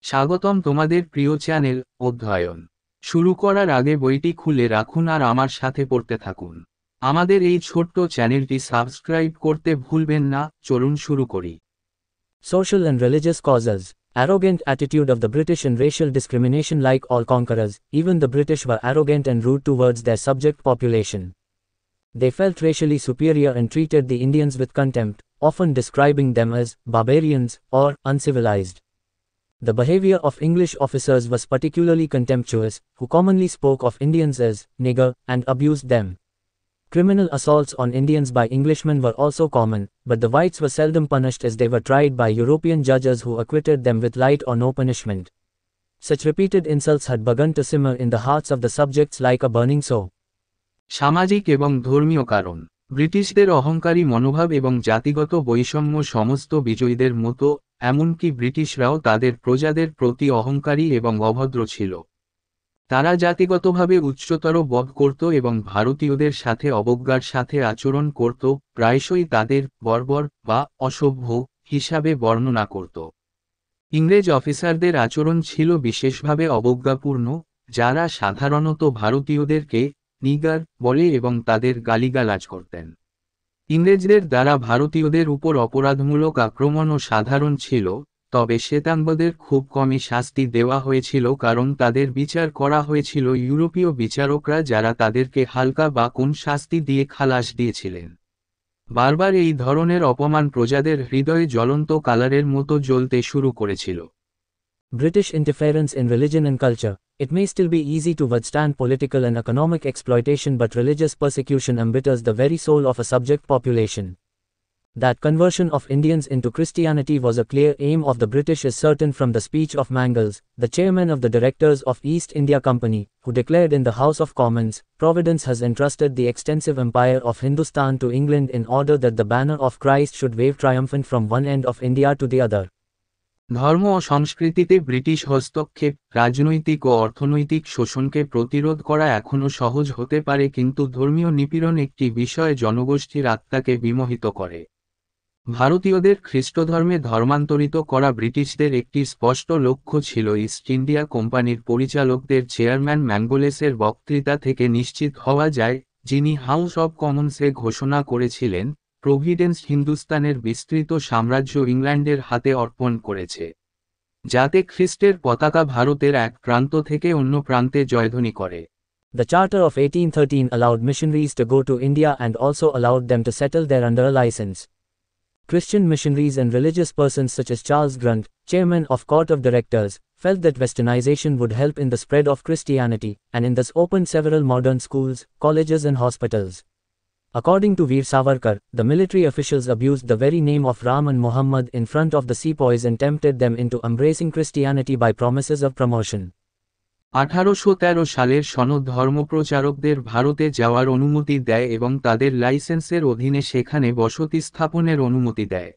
স্বাগতম তোমাদের প্রিয় চ্যানেল অধ্যয়ন শুরু করার আগে বইটি খুলে রাখুন আর আমার সাথে পড়তে থাকুন। আমাদের এই ছোট্ট চ্যানেলটি সাবস্ক্রাইব করতে ভুলবেন না। চলুন শুরু করি। Social and religious causes. Arrogant attitude of the British in racial discrimination. Like all conquerors, even the British were arrogant and rude towards their subject population. They felt racially superior and treated the Indians with contempt, often describing them as barbarians or uncivilized. The behavior of English officers was particularly contemptuous, who commonly spoke of Indians as nigger and abused them. Criminal assaults on Indians by Englishmen were also common, but the whites were seldom punished as they were tried by European judges who acquitted them with light or no punishment. Such repeated insults had begun to simmer in the hearts of the subjects like a burning sore. সামাজিক এবং ধর্মীয় কারণ। ব্রিটিশদের অহংকারী মনোভাব এবং জাতিগত বৈষম্য সমস্ত বিজয়ীদের মতো, এমনকি ব্রিটিশরাও তাদের প্রজাদের প্রতি অহংকারী এবং অভদ্র ছিল। তারা জাতিগতভাবে উচ্চতর বোধ করত এবং ভারতীয়দের সাথে অবজ্ঞার সাথে আচরণ করত, প্রায়শই তাদের বর্বর বা অসভ্য হিসাবে বর্ণনা করত। ইংরেজ অফিসারদের আচরণ ছিল বিশেষভাবে অবজ্ঞাপূর্ণ, যারা সাধারণত ভারতীয়দেরকে নিগার বলে এবং তাদের গালিগালাজ করতেন। ইংরেজদের দ্বারা ভারতীয়দের উপর অপরাধমূলক আক্রমণও সাধারণ ছিল, তবে শ্বেতাঙ্গদের খুব কমই শাস্তি দেওয়া হয়েছিল কারণ তাদের বিচার করা হয়েছিল ইউরোপীয় বিচারকরা, যারা তাদেরকে হালকা বা কোন শাস্তি দিয়ে খালাস দিয়েছিলেন। বারবার এই ধরনের অপমান প্রজাদের হৃদয়ে জ্বলন্ত কালারের মতো জ্বলতে শুরু করেছিল। British interference in religion and culture. It may still be easy to withstand political and economic exploitation, but religious persecution embitters the very soul of a subject population. That conversion of Indians into Christianity was a clear aim of the British is certain from the speech of Mangles, the chairman of the directors of East India Company, who declared in the House of Commons, "Providence has entrusted the extensive empire of Hindustan to England in order that the banner of Christ should wave triumphant from one end of India to the other." ধর্ম ও সংস্কৃতিতে British হস্তক্ষেপ। রাজনৈতিক ও অর্থনৈতিক শোষণকে প্রতিরোধ করা এখনও সহজ হতে পারে, কিন্তু ধর্মীয় নিপীড়ন একটি বিষয়ে জনগোষ্ঠীর আত্মাকে বিমোহিত করে। ভারতীয়দের খ্রিস্টধর্মে ধর্মান্তরিত করা ব্রিটিশদের একটি স্পষ্ট লক্ষ্য ছিল। ইস্ট ইন্ডিয়া কোম্পানির পরিচালকদের চেয়ারম্যান ম্যাঙ্গোলেসের বক্তৃতা থেকে নিশ্চিত হওয়া যায়, যিনি হাউস অব কমন্সে ঘোষণা করেছিলেন, প্রভিডেন্স হিন্দুস্তানের বিস্তৃত সাম্রাজ্য ইংল্যান্ডের হাতে অর্পণ করেছে, যাতে খ্রিস্টের পতাকা ভারতের এক প্রান্ত থেকে অন্য প্রান্তে জয়ধ্বনি করে। The Charter of 1813 allowed missionaries to go to India and also allowed them to settle there under a license. Christian missionaries and religious persons such as Charles Grunt, chairman of Court of Directors, felt that westernization would help in the spread of Christianity, and in thus opened several modern schools, colleges and hospitals. According to Veer Savarkar, the military officials abused the very name of Ram and Muhammad in front of the sepoys and tempted them into embracing Christianity by promises of promotion. 1813 সালের সনদ ধর্মপ্রচারকদের ভারতে যাওয়ার অনুমতি দেয় এবং তাদের লাইসেন্সের অধীনে সেখানে বসতি স্থাপনের অনুমতি দেয়।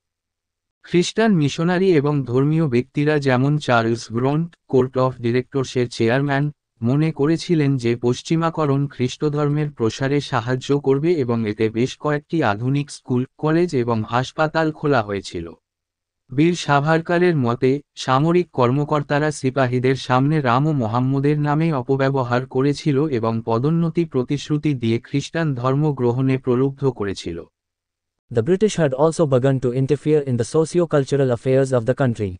খ্রিস্টান মিশনারি এবং ধর্মীয় ব্যক্তিরা যেমন চার্লস গ্রন্ট, কোর্ট অফ ডিরেক্টরসের চেয়ারম্যান, মনে করেছিলেন যে পশ্চিমাকরণ খ্রিস্টধর্মের প্রসারে সাহায্য করবে এবং এতে বেশ কয়েকটি আধুনিক স্কুল, কলেজ এবং হাসপাতাল খোলা হয়েছিল। বীর সাভারকরের মতে, সামরিক কর্মকর্তারা সিপাহীদের সামনে রাম ও মোহাম্মদের নামে অপব্যবহার করেছিল এবং পদোন্নতি প্রতিশ্রুতি দিয়ে খ্রিস্টান ধর্ম গ্রহণে প্রলুব্ধ করেছিল। The British had also begun to interfere in the socio-cultural affairs of the country.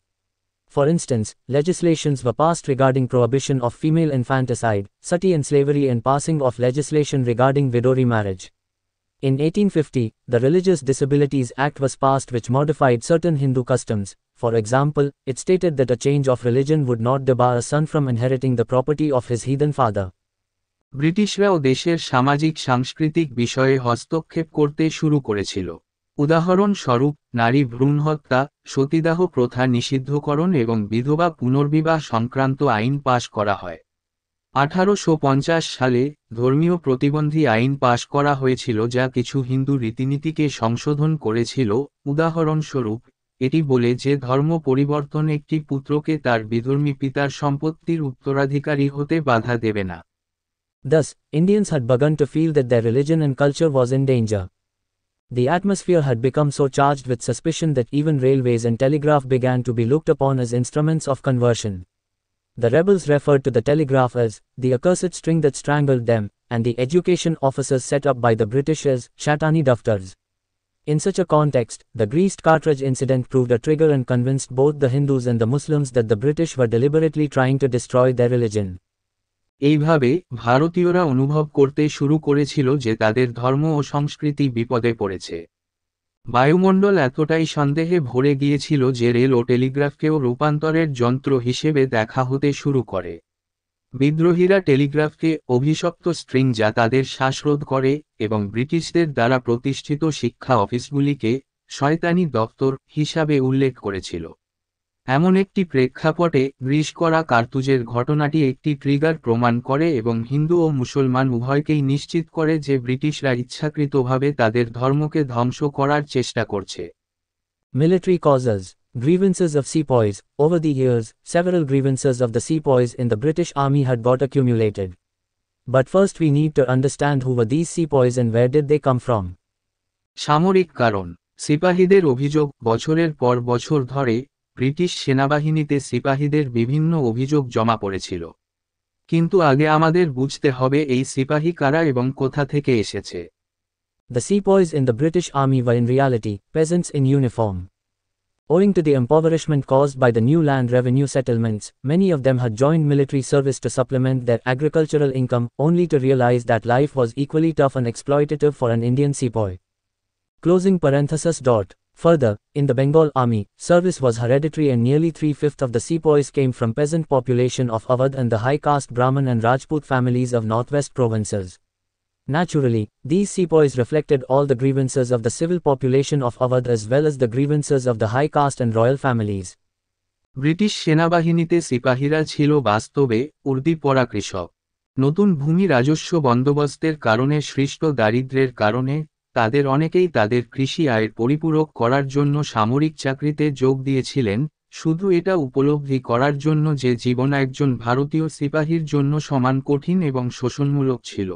For instance, legislations were passed regarding prohibition of female infanticide, sati and slavery, and passing of legislation regarding widow remarriage. In 1850, the Religious Disabilities Act was passed, which modified certain Hindu customs. For example, it stated that a change of religion would not debar a son from inheriting the property of his heathen father. ব্রিটিশরাও দেশের সামাজিক সাংস্কৃতিক বিষয়ে হস্তক্ষেপ করতে শুরু করেছিল। উদাহরণস্বরূপ, নারী ভ্রূণহত্যা, সতীদাহ প্রথা নিষিদ্ধকরণ এবং বিধবা পুনর্বিবাহ সংক্রান্ত আইন পাশ করা হয়। 1850 সালে ধর্মীয় প্রতিবন্ধী আইন পাশ করা হয়েছিল, যা কিছু হিন্দু রীতিনীতিকে সংশোধন করেছিল। উদাহরণস্বরূপ, এটি বলে যে ধর্ম পরিবর্তন একটি পুত্রকে তার বিধর্মী পিতার সম্পত্তির উত্তরাধিকারী হতে বাধা দেবে না। Thus, Indians had begun to feel that their religion and culture was in danger. The atmosphere had become so charged with suspicion that even railways and telegraph began to be looked upon as instruments of conversion. The rebels referred to the telegraph as the accursed string that strangled them, and the education officers set up by the British as Shaitani Daftars. In such a context, the greased cartridge incident proved a trigger and convinced both the Hindus and the Muslims that the British were deliberately trying to destroy their religion. এইভাবে ভারতীয়রা অনুভব করতে শুরু করেছিল যে তাদের ধর্ম ও সংস্কৃতি বিপদে পড়েছে। বায়ুমণ্ডল এতটাই সন্দেহে ভরে গিয়েছিল যে রেল ও টেলিগ্রাফকেও রূপান্তরের যন্ত্র হিসেবে দেখা হতে শুরু করে। বিদ্রোহীরা টেলিগ্রাফকে অভিশপ্ত স্ট্রিং যা তাদের শ্বাসরোধ করে এবং ব্রিটিশদের দ্বারা প্রতিষ্ঠিত শিক্ষা অফিসগুলিকে শয়তানি দপ্তর হিসাবে উল্লেখ করেছিল। এমন একটি প্রেক্ষাপটে গ্রিস করা কার্তুজের ঘটনাটি একটি ট্রিগার প্রমাণ করে এবং হিন্দু ও মুসলমান উভয়কেই নিশ্চিত করে যে ব্রিটিশরা ইচ্ছাকৃতভাবে তাদের ধর্মকে ধ্বংস করার চেষ্টা করছে। Military causes. Grievances of sepoys. Over the years, several grievances of the sepoys in the British Army had got accumulated. But first we need to understand who were these sepoys and where did they come from. সামরিক কারণ। সিপাহীদের অভিযোগ বছরের পর বছর ধরে British সেনাবাহিনীতে সিপাহীদের বিভিন্ন অভিযোগ জমা পড়েছিল। কিন্তু আগে আমাদের বুঝতে হবে এই সিপাহী কারা এবং কোথা থেকে এসেছে। The sepoys in the British Army were in reality peasants in uniform. Owing to the impoverishment caused by the new land revenue settlements, many of them had joined military service to supplement their agricultural income, only to realize that life was equally tough and exploitative for an Indian sepoy. Closing parenthesis. Further, in the Bengal Army, service was hereditary and nearly 3/5 of the sepoys came from peasant population of Awadh and the high caste Brahmin and Rajput families of northwest provinces. Naturally, these sepoys reflected all the grievances of the civil population of Awadh as well as the grievances of the high caste and royal families. British সেনাবাহিনীতে সিপাহীরা ছিল বাস্তবে উর্দি পড়া কৃষক। নতুন ভূমি রাজস্ব বন্দোবস্তের কারণে সৃষ্ট দারিদ্র্যের কারণে তাদের অনেকেই তাদের কৃষি আয়ের পরিপূরক করার জন্য সামরিক চাকরিতে যোগ দিয়েছিলেন, শুধু এটা উপলব্ধি করার জন্য যে জীবন একজন ভারতীয় সিপাহীর জন্য সমান কঠিন এবং শোষণমূলক ছিল।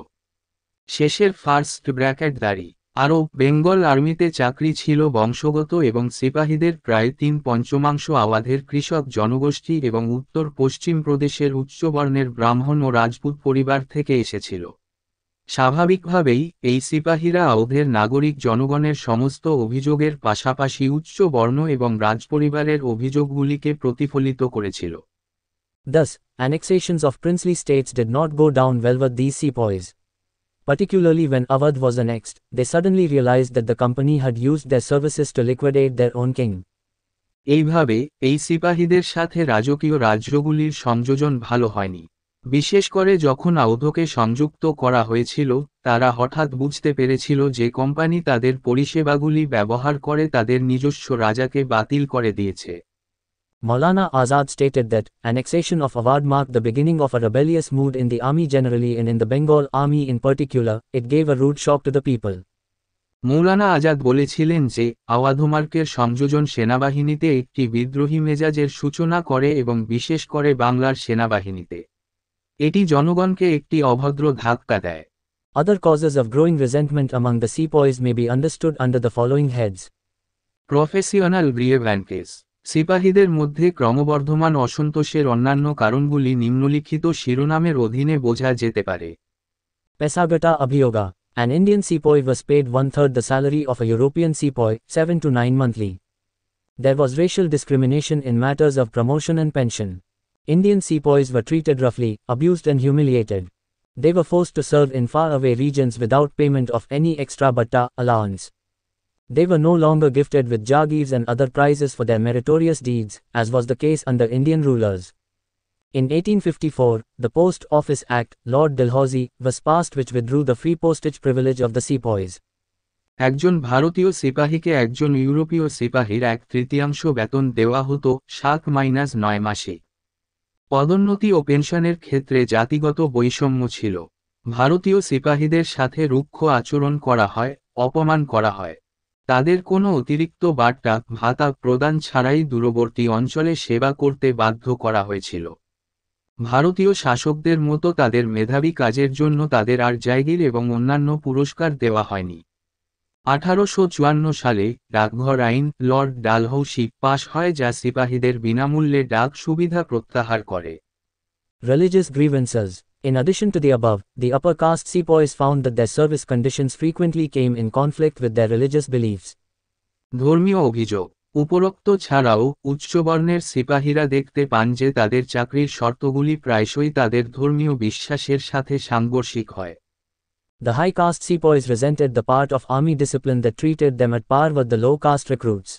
শেষের ফার্স্ট ব্র্যাকেট দাড়ি। আরও বেঙ্গল আর্মিতে চাকরি ছিল বংশগত এবং সিপাহীদের প্রায় 3/5 আওয়াধের কৃষক জনগোষ্ঠী এবং উত্তর পশ্চিম প্রদেশের উচ্চবর্ণের ব্রাহ্মণ ও রাজপুত পরিবার থেকে এসেছিল। স্বাভাবিকভাবেই এই সিপাহীরা আওধের নাগরিক জনগণের সমস্ত অভিযোগের পাশাপাশি উচ্চ বর্ণ এবং রাজপরিবারের অভিযোগগুলিকে প্রতিফলিত করেছিল। Thus, annexations of princely states did not go down well with these sepoys. Particularly when Awadh was annexed, they suddenly realized that the company had used their services to liquidate their own king. এইভাবে এই সিপাহীদের সাথে রাজকীয় রাজ্যগুলির সংযোজন ভালো হয়নি। বিশেষ করে যখন আওধকে সংযুক্ত করা হয়েছিল, তারা হঠাৎ বুঝতে পেরেছিল যে কোম্পানি তাদের পরিষেবাগুলি ব্যবহার করে তাদের নিজস্ব রাজাকে বাতিল করে দিয়েছে। Maulana Azad stated that annexation of Awadh marked the beginning of a rebellious mood in the army generally and in the Bengal army in particular. It gave a rude shock to the people. Maulana Azad বলেছিলেন যে আওয়াধমার্কের সংযোজন সেনাবাহিনীতে একটি বিদ্রোহী মেজাজের সূচনা করে এবং বিশেষ করে বাংলার সেনাবাহিনীতে এটি জনগণকে একটি অভদ্র ধাক্কা দেয়। Other causes of growing resentment among the sepoys may be understood under the following heads. Professional grievances. সিপাহীদের মধ্যে ক্রমবর্ধমান অসন্তোষের অন্যান্য কারণগুলি নিম্নলিখিত শিরোনামের অধীনে বোঝা যেতে পারে। Pesagata Abhiyoga. An Indian sepoy was paid 1/3 the salary of a European sepoy, 7 to 9 monthly. There was racial discrimination in matters of promotion and pension. Indian sepoys were treated roughly, abused and humiliated. They were forced to serve in faraway regions without payment of any extra batta allowance. They were no longer gifted with jagirs and other prizes for their meritorious deeds, as was the case under Indian rulers. In 1854, the Post Office Act, Lord Dalhousie, was passed which withdrew the free postage privilege of the sepoys. একজন ভারতীয় সিপাহীকে একজন ইউরোপীয় সিপাহীর 1/3 বেতন দেওয়া হতো 7-9 মাসে। পদোন্নতি ও পেনশনের ক্ষেত্রে জাতিগত বৈষম্য ছিল। ভারতীয় সিপাহীদের সাথে রুক্ষ আচরণ করা হয়, অপমান করা হয়। তাদের কোনো অতিরিক্ত বার্তা ভাতা প্রদান ছাড়াই দূরবর্তী অঞ্চলে সেবা করতে বাধ্য করা হয়েছিল। ভারতীয় শাসকদের মতো তাদের মেধাবী কাজের জন্য তাদের আর জায়গির এবং অন্যান্য পুরস্কার দেওয়া হয়নি। 1854 সালে ডাকঘর আইন লর্ড ডালহৌসি পাশ হয় যা সিপাহীদের বিনামূল্যে ডাক সুবিধা প্রত্যাহার করে। Religious grievances. In addition to the above, the upper caste sepoys found that their service conditions frequently came in conflict with their religious beliefs. ধর্মীয় অভিযোগ। উপরোক্ত ছাড়াও উচ্চবর্ণের সিপাহীরা দেখতে পান যে তাদের চাকরির শর্তগুলি প্রায়শই তাদের ধর্মীয় বিশ্বাসের সাথে সাংঘর্ষিক হয়। The high caste sepoys resented the part of army discipline that treated them at par with the low caste recruits.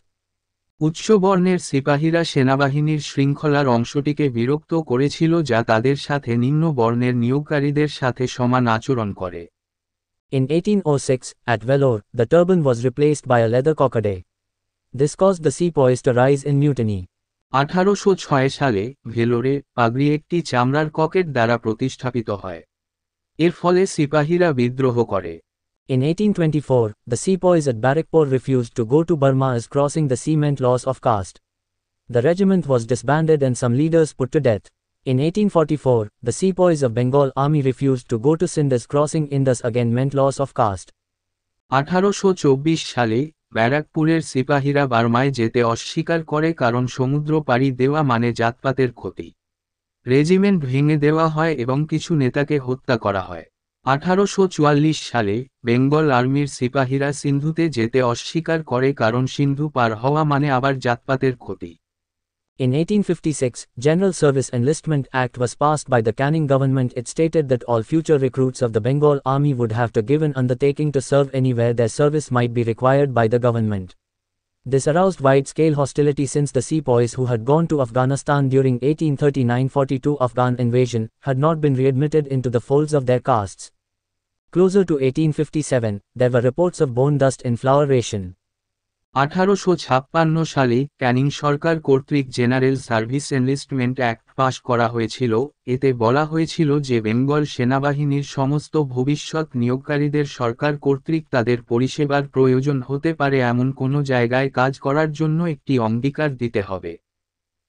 উচ্চবর্ণের সিপাহীরা সেনাবাহিনীর শৃঙ্খলার অংশটিকে বিরক্ত করেছিল যা তাদের সাথে নিম্ন বর্ণের নিয়োগকারীদের সাথে সমান আচরণ করে। In 1806, at Vellore, the turban was replaced by a leather cockade. This caused the sepoys to rise in mutiny. 1806 সালে ভেলোরে পাগড়ি একটি চামড়ার ককেট দ্বারা প্রতিস্থাপিত হয়। এর ফলে সিপাহীরা বিদ্রোহ করে। In 1824, the sepoys at Barrackpore refused to go to Burma as crossing the sea meant loss of caste. The regiment was disbanded and some leaders put to death. In 1844, the sepoys of Bengal army refused to go to Sindh as crossing Indus again meant loss of caste. 1824 সালে ব্যারাকপুরের সিপাহীরা বার্মায় যেতে অস্বীকার করে কারণ সমুদ্র পাড়ি দেওয়া মানে জাতপাতের ক্ষতি। রেজিমেন্ট ভেঙে দেওয়া হয় এবং কিছু নেতাকে হত্যা করা হয়। 1844 সালে বেঙ্গল আর্মির সিপাহীরা সিন্ধুতে যেতে অস্বীকার করে কারণ সিন্ধু পার হওয়া মানে আবার জাতপাতের ক্ষতি। In 1856, General Service Enlistment Act was passed by the Canning government. It stated that all future recruits of the Bengal Army would have to give an undertaking to serve anywhere their service might be required by the government. This aroused wide-scale hostility since the sepoys who had gone to Afghanistan during 1839-42 Afghan invasion had not been readmitted into the folds of their castes. Closer to 1857, there were reports of bone dust in flour ration. 1856 সালে ক্যানিং সরকার কর্তৃক general service enlistment act পাশ করা হয়েছিল। এতে বলা হয়েছিল যে বেঙ্গল সেনাবাহিনীর সমস্ত ভবিষ্যৎ নিয়োগকারীদের সরকার কর্তৃক তাদের পরিষেবার প্রয়োজন হতে পারে এমন কোনো জায়গায় কাজ করার জন্য একটি অঙ্গীকার দিতে হবে।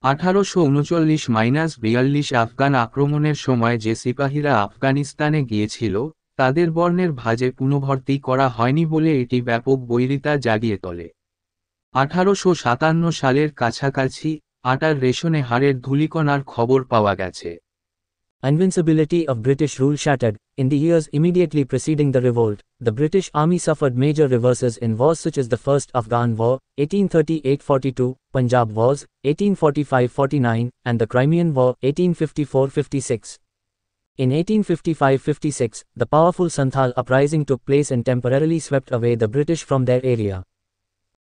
1839-42 আফগান আক্রমণের সময় যে সিপাহীরা আফগানিস্তানে গিয়েছিল তাদের বর্ণের ভাজে পুনর্ভর্তি করা হয়নি বলে এটি ব্যাপক বৈরিতা জাগিয়ে তোলে। 1857 সালের কাছাকাছি আটার রেশনে হাড়ের ধূলিকণার খবর পাওয়া গেছে। Invincibility of British rule shattered. In the years immediately preceding the revolt, the British Army suffered major reverses in wars such as the First Afghan War, 1838-42, Punjab Wars, 1845-49, and the Crimean War, 1854-56. In 1855-56, the powerful Santhal uprising took place and temporarily swept away the British from their area.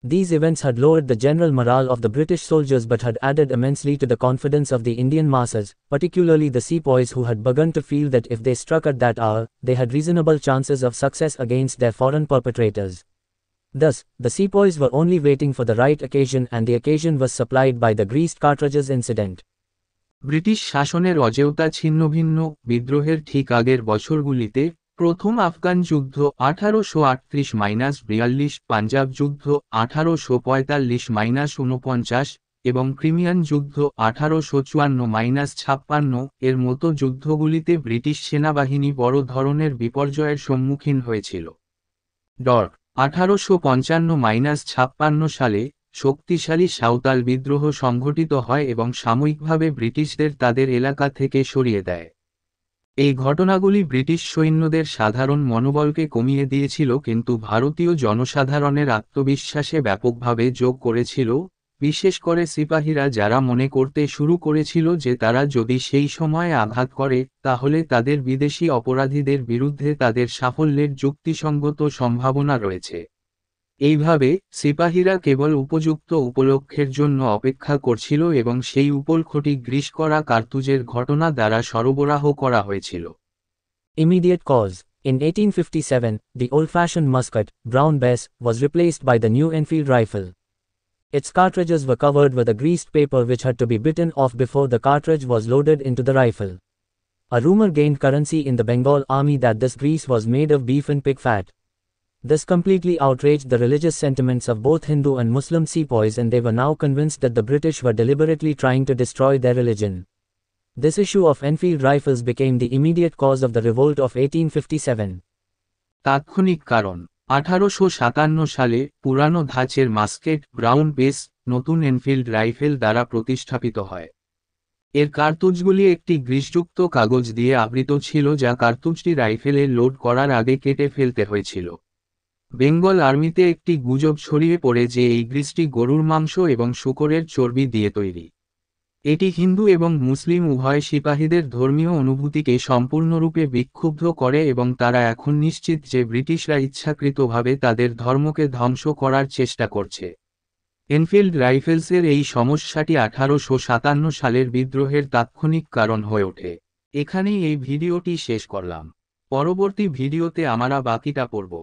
These events had lowered the general morale of the British soldiers but had added immensely to the confidence of the Indian masses, particularly the sepoys who had begun to feel that if they struck at that hour, they had reasonable chances of success against their foreign perpetrators. Thus, the sepoys were only waiting for the right occasion and the occasion was supplied by the greased cartridges incident. British শাসনের অজেয়তা ছিন্নভিন্ন বিদ্রোহের ঠিক আগের বছরগুলিতে প্রথম আফগান যুদ্ধ 1838-42, পাঞ্জাব যুদ্ধ 1845-49 এবং ক্রিমিয়ান যুদ্ধ 1854-56 এর মতো যুদ্ধগুলিতে ব্রিটিশ সেনাবাহিনী বড় ধরনের বিপর্যয়ের সম্মুখীন হয়েছিল। 1855-56 সালে শক্তিশালী সাঁওতাল বিদ্রোহ সংঘটিত হয় এবং সাময়িকভাবে ব্রিটিশদের তাদের এলাকা থেকে সরিয়ে দেয়। এই ঘটনাগুলি ব্রিটিশ সৈন্যদের সাধারণ মনোবলকে কমিয়ে দিয়েছিল কিন্তু ভারতীয় জনসাধারণের আত্মবিশ্বাসে ব্যাপকভাবে যোগ করেছিল, বিশেষ করে সিপাহীরা যারা মনে করতে শুরু করেছিল যে তারা যদি সেই সময়ে আঘাত করে তাহলে তাদের বিদেশি অপরাধীদের বিরুদ্ধে তাদের সাফল্যের যুক্তিসঙ্গত সম্ভাবনা রয়েছে। এইভাবে সিপাহীরা কেবল উপযুক্ত উপলক্ষের জন্য অপেক্ষা করছিল এবং সেই উপলক্ষটি গ্রিস করা কার্তুজের ঘটনা দ্বারা সরবরাহ করা হয়েছিল। Immediate cause. In 1857, the old-fashioned musket, Brown Bess, was replaced by the new Enfield rifle. Its cartridges were covered with a greased paper which had to be bitten off before the cartridge was loaded into the rifle. A rumor gained currency in the Bengal army that this grease was made of beef and pig fat. This completely outraged the religious sentiments of both Hindu and Muslim sepoys and they were now convinced that the British were deliberately trying to destroy their religion. This issue of Enfield rifles became the immediate cause of the revolt of 1857. তাৎক্ষণিক কারণ 1857 সালে পুরানো ধাঁচের মাস্কেট brown base নতুন Enfield rifle দ্বারা প্রতিস্থাপিত হয়। এর কার্তুজগুলি একটি গ্রিসযুক্ত কাগজ দিয়ে আবৃত ছিল যা কার্তুজটি রাইফেলে লোড করার আগে কেটে ফেলতে হয়েছিল। বেঙ্গল আর্মিতে একটি গুজব ছড়িয়ে পড়ে যে এই গ্রিসটি গরুর মাংস এবং শূকরের চর্বি দিয়ে তৈরি। এটি হিন্দু এবং মুসলিম উভয় সিপাহীদের ধর্মীয় অনুভূতিকে সম্পূর্ণরূপে বিক্ষুব্ধ করে এবং তারা এখন নিশ্চিত যে ব্রিটিশরা ইচ্ছাকৃতভাবে তাদের ধর্মকে ধ্বংস করার চেষ্টা করছে। এনফিল্ড রাইফেলসের এই সমস্যাটি 1857 সালের বিদ্রোহের তাৎক্ষণিক কারণ হয়ে ওঠে। এখানেই এই ভিডিওটি শেষ করলাম। পরবর্তী ভিডিওতে আমরা বাকিটা পড়ব।